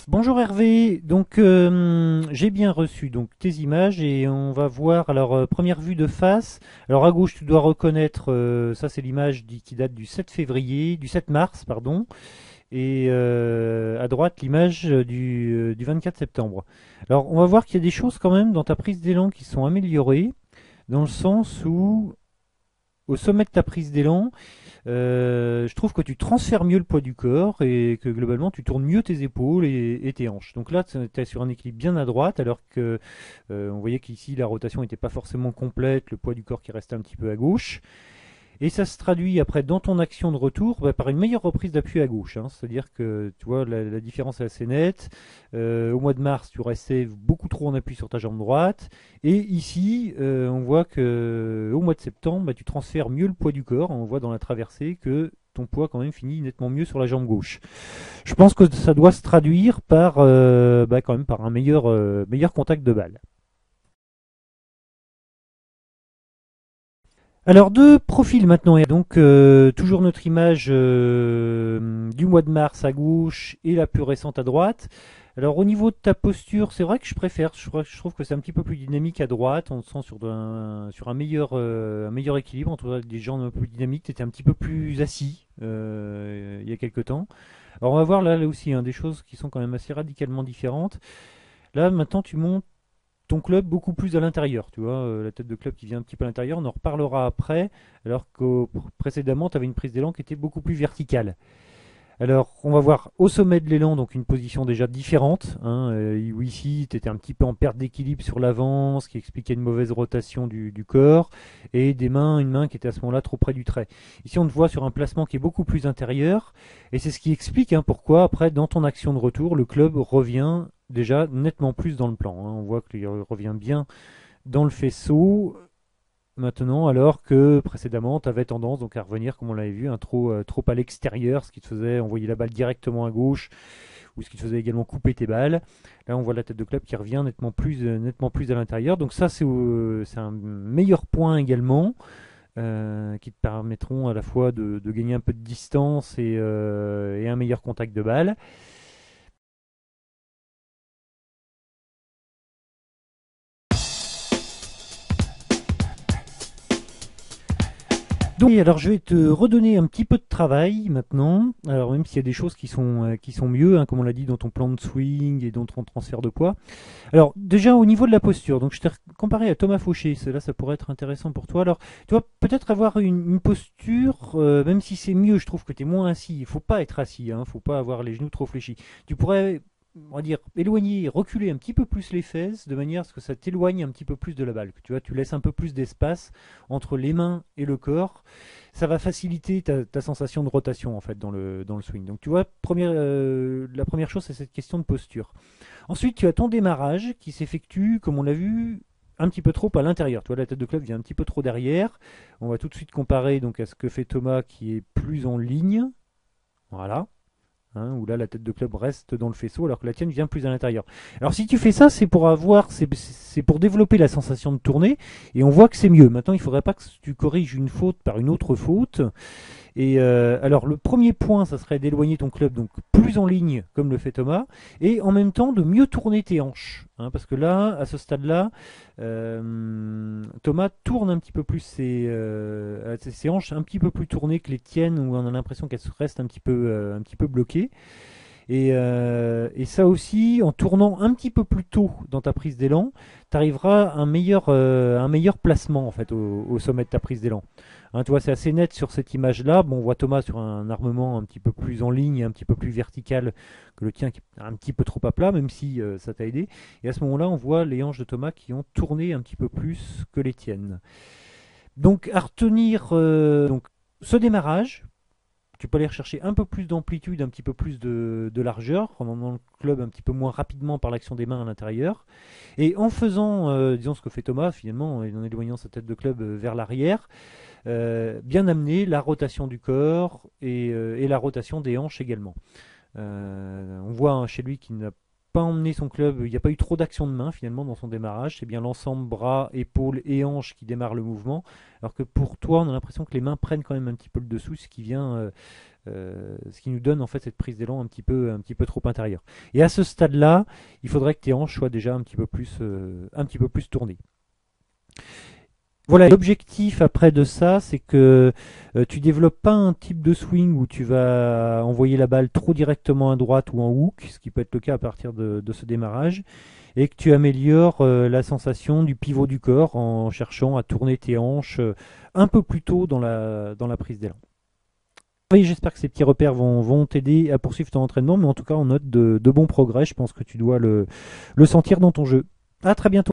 Bonjour Hervé, donc j'ai bien reçu donc tes images et on va voir alors première vue de face. Alors à gauche tu dois reconnaître ça c'est l'image qui date du 7 février, du 7 mars pardon, et à droite l'image du 24 septembre. Alors on va voir qu'il y a des choses quand même dans ta prise d'élan qui sont améliorées dans le sens où au sommet de ta prise d'élan je trouve que tu transfères mieux le poids du corps et que globalement tu tournes mieux tes épaules et tes hanches. Donc là, tu es sur un équilibre bien à droite, alors que on voyait qu'ici la rotation n'était pas forcément complète, le poids du corps qui restait un petit peu à gauche. Et ça se traduit après dans ton action de retour par une meilleure reprise d'appui à gauche, hein. C'est-à-dire que tu vois la différence est assez nette. Au mois de mars, tu restais beaucoup trop en appui sur ta jambe droite. Et ici, on voit que au mois de septembre, tu transfères mieux le poids du corps. On voit dans la traversée que ton poids quand même finit nettement mieux sur la jambe gauche. Je pense que ça doit se traduire par quand même par un meilleur contact de balle. Alors deux profils maintenant, et donc toujours notre image du mois de mars à gauche et la plus récente à droite. Alors au niveau de ta posture, c'est vrai que je préfère, je trouve que c'est un petit peu plus dynamique à droite, on se sent sur un meilleur équilibre entre des gens un peu plus dynamiques, tu étais un petit peu plus assis il y a quelques temps. Alors on va voir là aussi des choses qui sont quand même assez radicalement différentes. Là maintenant tu montes ton club beaucoup plus à l'intérieur, tu vois, la tête de club qui vient un petit peu à l'intérieur, on en reparlera après, alors que précédemment, tu avais une prise d'élan qui était beaucoup plus verticale. Alors, on va voir au sommet de l'élan, donc une position déjà différente, hein, où ici, tu étais un petit peu en perte d'équilibre sur l'avant, ce qui expliquait une mauvaise rotation du corps, et une main qui était à ce moment-là trop près du trait. Ici, on te voit sur un placement qui est beaucoup plus intérieur, et c'est ce qui explique pourquoi, après, dans ton action de retour, le club revient déjà nettement plus dans le plan, hein. On voit qu'il revient bien dans le faisceau maintenant, alors que précédemment, tu avais tendance donc à revenir, comme on l'avait vu, trop à l'extérieur, ce qui te faisait envoyer la balle directement à gauche, ou ce qui te faisait également couper tes balles. Là, on voit la tête de club qui revient nettement plus à l'intérieur. Donc ça, c'est un meilleur point également, qui te permettront à la fois de gagner un peu de distance et un meilleur contact de balle. Donc, alors je vais te redonner un petit peu de travail maintenant. Alors même s'il y a des choses qui sont mieux, comme on l'a dit dans ton plan de swing et dans ton transfert de poids. Alors déjà au niveau de la posture, donc je t'ai comparé à Thomas Fauché, cela ça pourrait être intéressant pour toi. Alors tu vas peut-être avoir une posture, même si c'est mieux, je trouve que tu es moins assis. Il faut pas être assis, il faut pas avoir les genoux trop fléchis. Tu pourrais on va dire, éloigner, reculer un petit peu plus les fesses, de manière à ce que ça t'éloigne un petit peu plus de la balle. Que tu vois, tu laisses un peu plus d'espace entre les mains et le corps. Ça va faciliter ta sensation de rotation en fait dans le swing. Donc tu vois, la première chose c'est cette question de posture. Ensuite, tu as ton démarrage qui s'effectue, comme on l'a vu, un petit peu trop à l'intérieur. Tu vois, la tête de club vient un petit peu trop derrière. On va tout de suite comparer donc à ce que fait Thomas qui est plus en ligne. Voilà. Où là la tête de club reste dans le faisceau alors que la tienne vient plus à l'intérieur. Alors si tu fais ça, c'est pour développer la sensation de tourner et on voit que c'est mieux. Maintenant, il ne faudrait pas que tu corriges une faute par une autre faute. Et alors le premier point, ça serait d'éloigner ton club donc plus en ligne comme le fait Thomas, et en même temps de mieux tourner tes hanches, parce que là, à ce stade-là, Thomas tourne un petit peu plus ses hanches un petit peu plus tournées que les tiennes, où on a l'impression qu'elles restent un petit peu bloquées. Et ça aussi, en tournant un petit peu plus tôt dans ta prise d'élan, tu arriveras à un meilleur placement en fait au sommet de ta prise d'élan. Tu vois, c'est assez net sur cette image-là. Bon, on voit Thomas sur un armement un petit peu plus en ligne, un petit peu plus vertical que le tien, qui est un petit peu trop à plat, même si ça t'a aidé. Et à ce moment-là, on voit les hanches de Thomas qui ont tourné un petit peu plus que les tiennes. Donc, à retenir donc, ce démarrage, tu peux aller rechercher un peu plus d'amplitude, un petit peu plus de largeur, en emmenant le club un petit peu moins rapidement par l'action des mains à l'intérieur. Et en faisant, disons ce que fait Thomas finalement, en éloignant sa tête de club vers l'arrière, bien amener la rotation du corps et la rotation des hanches également. On voit chez lui qu'il n'a pas emmené son club, il n'y a pas eu trop d'action de main finalement dans son démarrage. C'est bien l'ensemble bras, épaules et hanches qui démarre le mouvement. Alors que pour toi, on a l'impression que les mains prennent quand même un petit peu le dessous, ce qui nous donne en fait cette prise d'élan un petit peu trop intérieure. Et à ce stade-là, il faudrait que tes hanches soient déjà un petit peu plus tournées. Voilà, l'objectif après de ça, c'est que tu développes pas un type de swing où tu vas envoyer la balle trop directement à droite ou en hook, ce qui peut être le cas à partir de ce démarrage, et que tu améliores la sensation du pivot du corps en cherchant à tourner tes hanches un peu plus tôt dans la prise d'élan. Oui, j'espère que ces petits repères vont t'aider à poursuivre ton entraînement, mais en tout cas, on note de bons progrès. Je pense que tu dois le sentir dans ton jeu. À très bientôt.